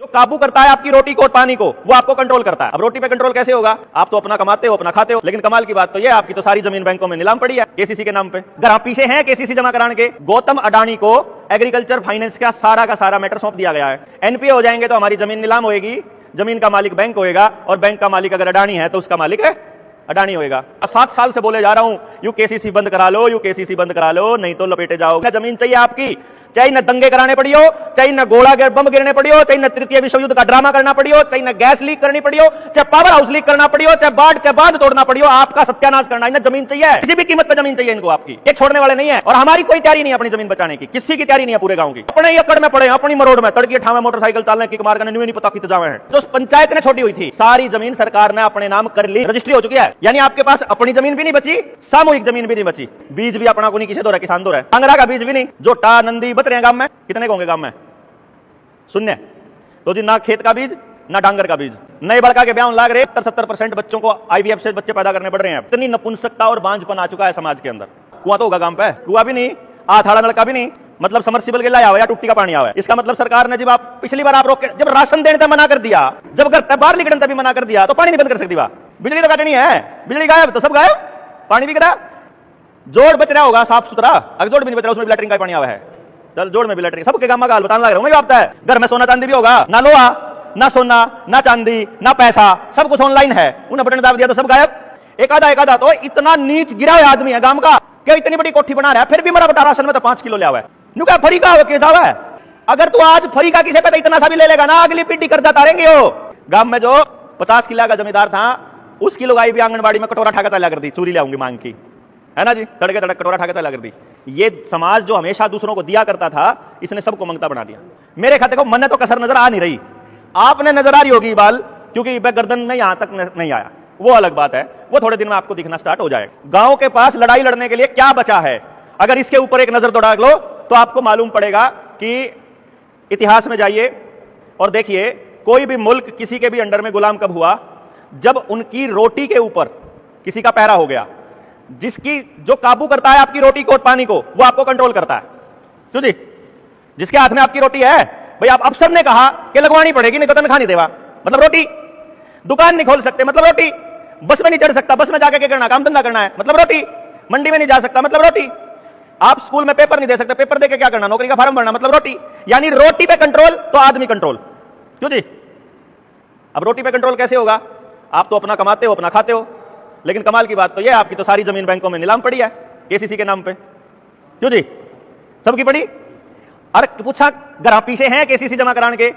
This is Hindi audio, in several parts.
काबू करता है आपकी रोटी को और पानी को, वो आपको कंट्रोल करता है। अब रोटी पे कंट्रोल कैसे होगा? आप तो अपना कमाते हो, अपना खाते हो, लेकिन कमाल की बात तो ये आपकी तो सारी जमीन बैंकों में नीलाम पड़ी है केसीसी के नाम पे। अगर आप पीछे हैं केसीसी जमा कराने के, गौतम अडानी को एग्रीकल्चर फाइनेंस का सारा मैटर सौंप दिया गया है। एनपीए हो जाएंगे तो हमारी जमीन नीलाम होगी, जमीन का मालिक बैंक होएगा, और बैंक का मालिक अगर अडानी है तो उसका मालिक है अडानी होएगा। 7 साल से बोले जा रहा हूं यू केसीसी बंद करा लो, यू केसीसी बंद करा लो, नहीं तो लपेटे जाओगे। जमीन चाहिए आपकी, चाहे न दंगे कराने पड़ी हो, चाहे न गोला बम गिरने पड़ी हो, चाहे न तृतीय विश्व युद्ध का ड्रामा करना पड़ी हो, चाहे न गैस लीक करनी पड़ी हो, चाहे पावर हाउस लीक करना पड़ी हो, चाहे बांध तोड़ना पड़ी हो, आपका सत्यानाश करना है। जमीन चाहिए, किसी भी कीमत पर जमीन चाहिए इनको आपकी, ये छोड़ने वाले नहीं है। और हमारी कोई तैयारी नहीं है अपनी जमीन बचाने की, किसी की तैयारी नहीं है पूरे गांव की। अपने एकड़ में पड़े, अपनी मरोड़ में तड़की ठावे मोटरसाइकिल चालने की मार करने नहीं पता कितने जावे हैं। जो पंचायत ने छोड़ी हुई थी सारी जमीन सरकार ने अपने नाम कर ली, रजिस्ट्री हो चुकी है। यानी आपके पास अपनी जमीन भी नहीं बची, सामूहिक जमीन भी नहीं बची। बीज भी अपना को नहीं किसे दो रहा, किसान दो रहा है। कांगड़ा का बीज भी नहीं, जोटा नंदी बच रहे हैं गांव में, कितने होंगे गांव में? शून्य। तो जी ना खेत का बीज ना डांगर का बीज। नए बड़का के ब्याह लाग रहे, 70% बच्चों को आईवीएफ से बच्चे पैदा करने पड़ रहे हैं। इतनी नपुंसकता और बांझपन आ चुका है समाज के अंदर। कुआं तो होगा गांव पे, कुआं भी नहीं, आथाड़ा नलका भी नहीं, मतलब समरसिबल के लाया हुआ या टुट्टी का पानी आया। इसका मतलब सरकार ने जब आप पिछली बार आप रोक के जब राशन देने तक मना कर दिया, जब घर बाहर निकलने तक भी मना कर दिया, तो पानी नहीं बंद कर सकती। बिजली तो काटनी है, बिजली गायब तो सब गायब, पानी भी गिरा। जोड़ बच रहा होगा साफ सुथरा, अगर जोड़ भी नहीं बच रहा उसमें लैट्रिन का पानी आया है। चल जोड़ में भी लैट्रिन, सबके गांव का हाल बताने लग रहा हूं मैं। आपता है घर में सोना चांदी भी होगा, ना लोहा ना सोना ना चांदी ना पैसा, सब कुछ ऑनलाइन है। उन्हें बटन दाब दिया तो सब गायब। एक आधा तो इतना नीच गिरा हुआ आदमी है गांव का, क्या इतनी बड़ी कोठी बना रहा है, फिर भी मेरा बता राशन में तो 5 किलो ले आवा है। नुका फरी का केस आवा है। अगर तू आज फरी का किसी पे इतना सा भी ले लेगा ना, अगली पीढ़ी कर्जा तारेंगे। हो गांव में जो 50 किलो का जमींदार था, उसकी लोग भी आंगनबाड़ी में कटोरा ठाकर चला कर दी, चूरी ले आऊंगी मांग की, है ना जी, तड़के तड़क कटोरा ठाकर चला कर दी। ये समाज जो हमेशा दूसरों को दिया करता था, इसने सबको मंगता बना दिया। मेरे खाते को मन तो कसर नजर आ नहीं रही, आपने नजर आ रही होगी बाल, क्योंकि गर्दन में यहां तक नहीं आया, वो अलग बात है, वो थोड़े दिन में आपको दिखना स्टार्ट हो जाएगा। गांव के पास लड़ाई लड़ने के लिए क्या बचा है, अगर इसके ऊपर एक नजर दौड़ा लो तो आपको मालूम पड़ेगा कि इतिहास में जाइए और देखिए कोई भी मुल्क किसी के भी अंडर में गुलाम कब हुआ, जब उनकी रोटी के ऊपर किसी का पैरा हो गया। जिसकी जो काबू करता है आपकी रोटी को और पानी को, वो आपको कंट्रोल करता है। क्यों जी? जिसके हाथ में आपकी रोटी है, भाई आप अफसर ने कहा कि लगवानी पड़ेगी, नहीं तो तनख्वाह नहीं देवा, मतलब रोटी। दुकान नहीं खोल सकते, मतलब रोटी। बस में नहीं चढ़ सकता, बस में जाकर क्या करना, काम धंधा करना है, मतलब रोटी। मंडी में नहीं जा सकता, मतलब रोटी। आप स्कूल में पेपर नहीं दे सकते, पेपर देके क्या करना, नौकरी का फॉर्म भरना, मतलब रोटी। यानी रोटी पे कंट्रोल तो आदमी कंट्रोल। क्यों जी? अब रोटी पे कंट्रोल कैसे होगा? आप तो अपना कमाते हो, अपना खाते हो, लेकिन कमाल की बात तो ये आपकी तो सारी जमीन बैंकों में नीलाम पड़ी है केसीसी के नाम पे। क्यों जी? सबकी पड़ी। अरे पूछा अगर आप पीछे हैं केसीसी जमा कराने के,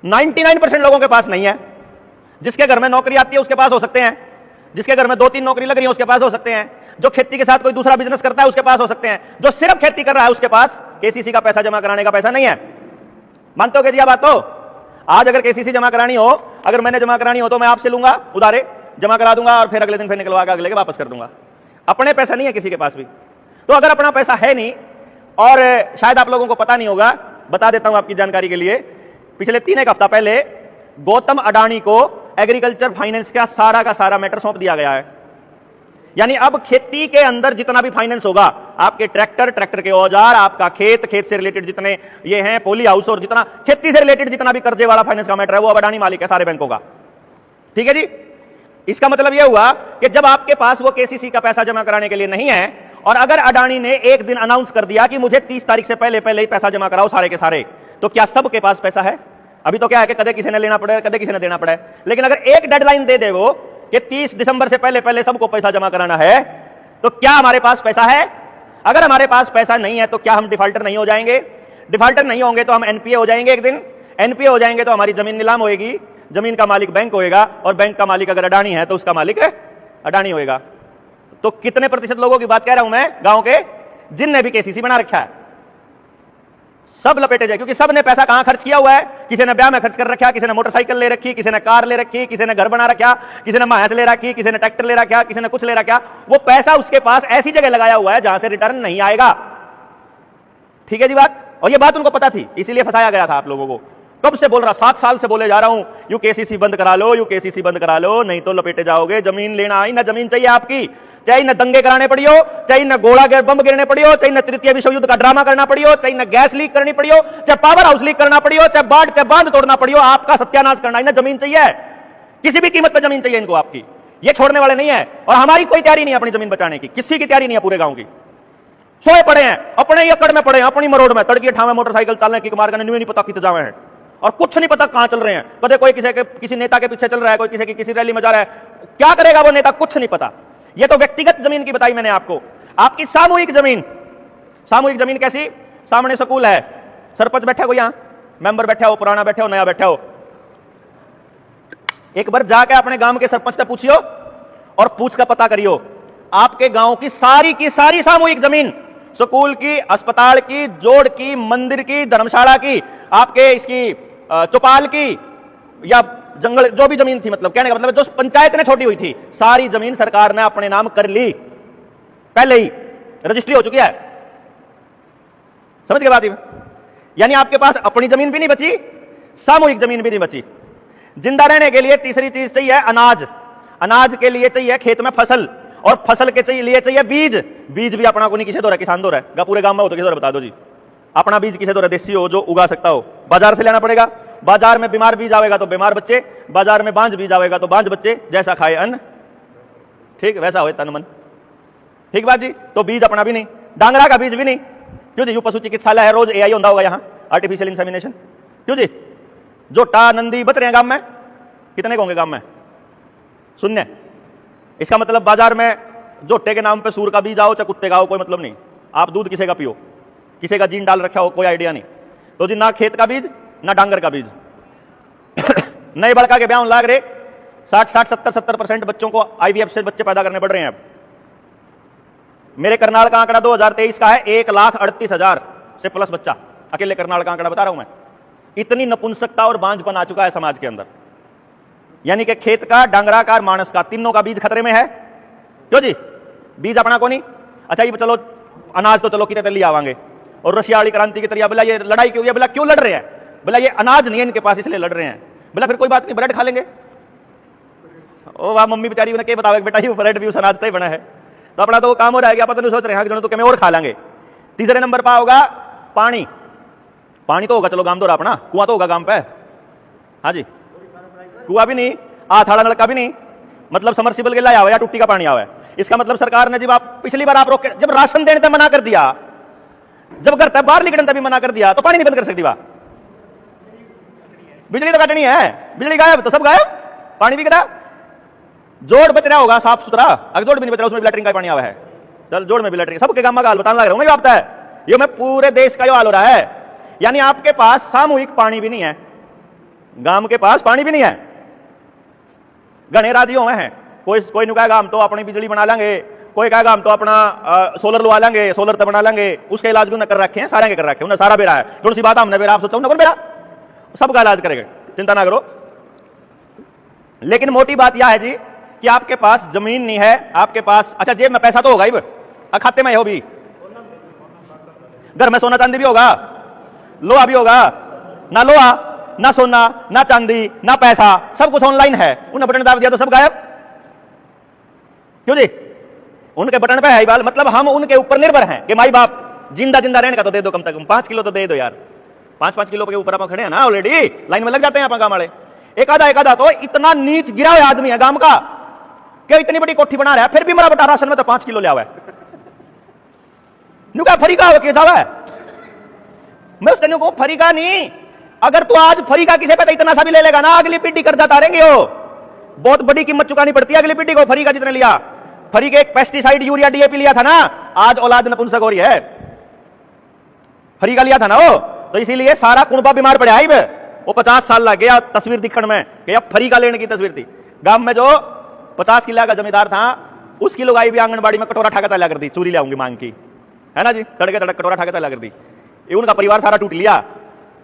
99% लोगों के पास नहीं है। जिसके घर में नौकरी आती है उसके पास हो सकते हैं, जिसके घर में 2-3 नौकरी लग रही है उसके पास हो सकते हैं, जो खेती के साथ कोई दूसरा बिजनेस करता है उसके पास हो सकते हैं, जो सिर्फ खेती कर रहा है उसके पास केसीसी का पैसा जमा कराने का पैसा नहीं है। मानते हो कि जी बात? तो आज अगर केसीसी जमा करानी हो, अगर मैंने जमा करानी हो तो मैं आपसे लूंगा उधारे, जमा करा दूंगा और फिर अगले दिन फिर निकलवा के अगले के वापस कर दूंगा। अपने पैसा नहीं है किसी के पास भी। तो अगर अपना पैसा है नहीं, और शायद आप लोगों को पता नहीं होगा, बता देता हूं आपकी जानकारी के लिए, पिछले 3 हफ्ता पहले गौतम अडानी को एग्रीकल्चर फाइनेंस का सारा मैटर सौंप दिया गया है। यानी अब खेती के अंदर जितना भी फाइनेंस होगा, आपके ट्रैक्टर के औजार, आपका खेत से रिलेटेड जितने ये हैं पोली हाउस, और जितना खेती से रिलेटेड जितना भी कर्जे वाला फाइनेंस का मैटर है, वो अब अडानी मालिक है सारे बैंकों का। ठीक है जी? इसका मतलब यह हुआ कि जब आपके पास वो केसीसी का पैसा जमा कराने के लिए नहीं है, और अगर अडानी ने एक दिन अनाउंस कर दिया कि मुझे 30 तारीख से पहले ही पैसा जमा कराओ सारे के सारे, तो क्या सबके पास पैसा है? अभी तो क्या है कि कदे किसी ने लेना पड़े, कदे किसी ने देना पड़े। लेकिन अगर एक डेडलाइन दे दे वो कि 30 दिसंबर से पहले सबको पैसा जमा कराना है, तो क्या हमारे पास पैसा है? अगर हमारे पास पैसा नहीं है तो क्या हम डिफॉल्टर नहीं हो जाएंगे? डिफॉल्टर नहीं होंगे तो हम एनपीए हो जाएंगे एक दिन। एनपीए हो जाएंगे तो हमारी जमीन नीलाम होगी, जमीन का मालिक बैंक होएगा, और बैंक का मालिक अगर अडानी है तो उसका मालिक है अडानी होएगा। तो कितने प्रतिशत लोगों की बात कह रहा हूं मैं? गांव के जिनने भी केसीसी बना रखा है, सब लपेटे जाए, क्योंकि सब ने पैसा कहां खर्च किया हुआ है। किसी ने ब्याह में खर्च कर रखा, किसी ने मोटरसाइकिल ले रखी, किसी ने कार ले रखी, किसी ने घर बना रखा, किसी ने भैंस ले रखी, किसी ने ट्रैक्टर ले रखा, किसी ने कुछ ले रखा। वो पैसा उसके पास ऐसी जगह लगाया हुआ है जहां से रिटर्न नहीं आएगा। ठीक है जी बात? और ये बात उनको पता थी, इसीलिए फंसाया गया था आप लोगों को। कब से बोल रहा, 7 साल से बोले जा रहा हूं यूकेसीसी बंद करा लो, यूकेसीसी बंद करा लो, नहीं तो लपेटे जाओगे। जमीन लेना आई ना, जमीन चाहिए आपकी, चाहे न दंगे कराने पड़ी हो, चाहे न गोला बम गिरने पड़ी हो, चाहे न तृतीय विश्व युद्ध का ड्रामा करना पड़ी हो, चाहे न गैस लीक करनी पड़ी हो, चाहे पावर हाउस लीक करना पड़ी हो, चाहे बाढ़ के बांध तोड़ना पड़ी हो, आपका सत्यानाश करना ही ना, जमीन चाहिए, किसी भी कीमत पर जमीन चाहिए इनको आपकी। ये छोड़ने वाले नहीं है, और हमारी कोई तैयारी नहीं है अपनी जमीन बचाने की, किसी की तैयारी नहीं है पूरे गांव की। सोए पड़े हैं, अपने ही अकड़ में पड़े हैं, अपनी मरोड़ में, तड़की ठावे मोटरसाइकिल चलने की मार करने नहीं पता कितने जावे हैं, और कुछ नहीं पता कहां चल रहे हैं। कदे कोई किसी नेता के पीछे चल रहा है, कोई किसी रैली में जा रहा है, क्या करेगा वो नेता कुछ नहीं पता। ये तो व्यक्तिगत जमीन की बताई मैंने आपको। आपकी सामूहिक जमीन, सामूहिक जमीन कैसी? सामने स्कूल है, सरपंच बैठा हो, यहां मेंबर बैठा हो, पुराना बैठा हो, नया बैठा हो, एक बार जाके अपने गांव के सरपंच से पूछियो और पूछ कर पता करियो, आपके गांव की सारी सामूहिक जमीन, स्कूल की, अस्पताल की, जोड़ की, मंदिर की, धर्मशाला की, आपके इसकी चौपाल की, या जंगल जो भी जमीन थी, मतलब कहने का मतलब जो पंचायत ने छोटी हुई थी, सारी जमीन सरकार ने अपने नाम कर ली, पहले ही रजिस्ट्री हो चुकी है। समझ गए बात? यानी आपके पास अपनी जमीन भी नहीं बची, सामूहिक जमीन भी नहीं बची। जिंदा रहने के लिए तीसरी चीज चाहिए अनाज, अनाज के लिए चाहिए खेत में फसल, और फसल के लिए चाहिए बीज। बीज भी अपना को नहीं, किसे दो रहा, किसान दो रहा है, पूरे गांव में हो तो किसे दो, बता दो जी, अपना बीज किसे दो रहा, देसी हो जो उगा सकता हो, बाजार से लेना पड़ेगा। बाजार में बीमार बीज आवेगा तो बीमार बच्चे, बाजार में बांझ बीज आवेगा तो बांझ बच्चे, जैसा खाए अन्न ठीक वैसा हो तन मन, ठीक बात जी। तो बीज अपना भी नहीं, डांगरा का बीज भी नहीं, क्यों जी? यू पशु चिकित्सालय है, रोज एआई होता होगा यहाँ, आर्टिफिशियल इंसेमिनेशन, क्यों जी? जोटा नंदी बच रहे हैं गांव में, कितने होंगे गांव में? शून्य। इसका मतलब बाजार में जोटे के नाम पे सूर का बीज आओ चाहे कुत्ते का आओ, कोई मतलब नहीं। आप दूध किसे का पियो, किसे का जीन डाल रखा हो, कोई आइडिया नहीं। तो जी ना खेत का बीज ना डांगर का बीज। नए बड़का के ब्याह लाग रहे, 60-70% बच्चों को आईवीएफ से बच्चे पैदा करने पड़ रहे हैं। अब मेरे करनाल का आंकड़ा 2023 का है, 1,38,000 से प्लस बच्चा, अकेले करनाल का आंकड़ा बता रहा हूं मैं। इतनी नपुंसकता और बांझपन आ चुका है समाज के अंदर। यानी कि खेत का, डांगरा का, मानस का, तीनों का बीज खतरे में है, क्यों जी? बीज अपना को नहीं। अच्छा ये चलो अनाज तो चलो कितने ले आवांगे, और रशिया वाली क्रांति की तरह बोला ये लड़ाई क्यों, बोला क्यों लड़ रहे हैं, बोला ये अनाज नहीं है इनके पास इसलिए लड़ रहे हैं। बोला फिर कोई बात नहीं, ब्रेड खा लेंगे। ओ वाह, मम्मी बेचारी ने क्या बतावे बेटा, ये ब्रेड भी उस अनाज से ही बना है, तो अपना तो वो काम हो रहा है, आप तो सोच रहे हैं तो क्या और खा लेंगे। तीसरे नंबर पर होगा पानी। पानी तो होगा, चलो गांव दो अपना, कुआं तो होगा गांव पे, हाँ जी, कुआं भी नहीं, आथाड़ा नलका भी नहीं, मतलब समरसिबल के लाया हुआ या टुट्टी का पानी आवा है। इसका मतलब सरकार ने जब आप पिछली बार आप रोक के, जब राशन देने तक मना कर दिया, जब घर तक बाहर निकलने तक भी मना कर दिया, तो पानी नहीं बंद कर सकती बा। बिजली तो काटनी है, बिजली गायब तो सब गायब, पानी भी करा। जोड़ बच रहा होगा साफ सुथरा, अगर जोड़ भी नहीं बच रहा उसमें लैट्रिन का पानी आवा है, चल जोड़ में भी लैट्रिन, सबके गांव का हाल बताने लग रहा हूं आपता है, ये मैं पूरे देश का हाल हो रहा है। यानी आपके पास सामूहिक पानी भी नहीं है, गांव के पास पानी भी नहीं है। घने राजियों में है, कोई नु कहेगा हम तो अपनी बिजली बना लेंगे, कोई कहेगा हम तो अपना सोलर लगा लेंगे, सोलर तो बना लेंगे, उसके इलाज भी कर रखे हैं, सारे के कर रखे हैं, सारा बेरा है। थोड़ी सी बात हमने बेरा, आप सोचता हूं बेरा सबका इलाज करेगा, चिंता ना करो। लेकिन मोटी बात यह है जी कि आपके पास जमीन नहीं है, आपके पास, अच्छा जेब में पैसा तो होगा ही, खाते में हो भी, घर में सोना चांदी भी होगा, लोहा भी होगा, ना लोहा ना सोना ना चांदी ना पैसा, सब कुछ ऑनलाइन है। उन्हें बटन दाब दिया तो सब गायब, क्यों जी? उनके बटन पे है बाल, मतलब हम उनके ऊपर निर्भर हैं कि माई बाप जिंदा रहने का तो दे दो, कम से कम 5 किलो तो दे दो यार। 5-5 किलो के ऊपर आप खड़े हैं ना, ऑलरेडी लाइन में लग जाते हैं आप गांव वाले। एक आधा तो इतना नीच गिरा हुआ आदमी है गांव का, क्या इतनी बड़ी कोठी बना रहा है, फिर भी मेरा बटा राशन में तो 5 किलो ले आवा है। नुका फरीका हो केस आवा है, मैं उस को फरीका नहीं, अगर तू आज फरीका किसे पे इतना सा भी ले लेगा ना, अगली पीढ़ी कर्जा तारेंगे, हो बहुत बड़ी कीमत चुकानी पड़ती है अगली पीढ़ी को। फरीका जितने लिया, फरी के एक पेस्टिसाइड यूरिया डीएपी लिया था ना, आज औलाद नपुंसक हो रही है। फरीका लिया था ना वो, तो इसीलिए सारा कुणबा बीमार पड़ा है। वो 50 साल लग गया तस्वीर दिखण में कि अब फरीका लेने की तस्वीर थी। गांव में जो 50 किला का जमींदार था, उसकी लोग आई भी आंगनबाड़ी में कटोरा ठाका चला कर दी, चूरी ले आऊंगी मांग की, है ना जी, तड़के तड़क कटोरा ठाका चला कर दी। उनका परिवार सारा टूट लिया,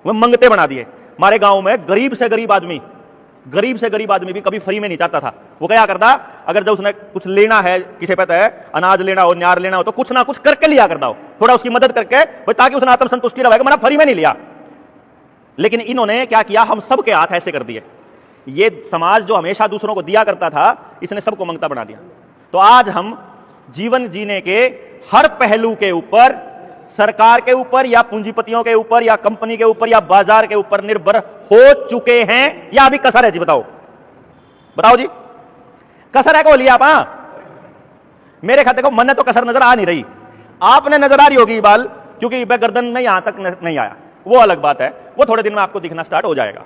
वो मंगते बना दिए। हमारे गांव में गरीब से गरीब आदमी भी कभी फ्री में नहीं चाहता था। वो क्या करता, अगर जब उसने कुछ लेना है, किसे पता है अनाज लेना हो, न्यार लेना हो, तो कुछ ना कुछ करके लिया करता हो, थोड़ा उसकी मदद करके, ताकि उसने आत्म संतुष्टि रहेगा, मैंने फ्री में नहीं लिया। लेकिन इन्होंने क्या किया, हम सबके हाथ ऐसे कर दिए। ये समाज जो हमेशा दूसरों को दिया करता था, इसने सबको मंगता बना दिया। तो आज हम जीवन जीने के हर पहलू के ऊपर, सरकार के ऊपर या पूंजीपतियों के ऊपर या कंपनी के ऊपर या बाजार के ऊपर निर्भर हो चुके हैं, या अभी कसर है जी? बताओ बताओ जी, कसर है को लिया आप? मेरे खाते को मन तो कसर नजर आ नहीं रही, आपने नजर आ रही होगी बाल, क्योंकि वह गर्दन में यहां तक नहीं आया, वो अलग बात है, वो थोड़े दिन में आपको दिखना स्टार्ट हो जाएगा।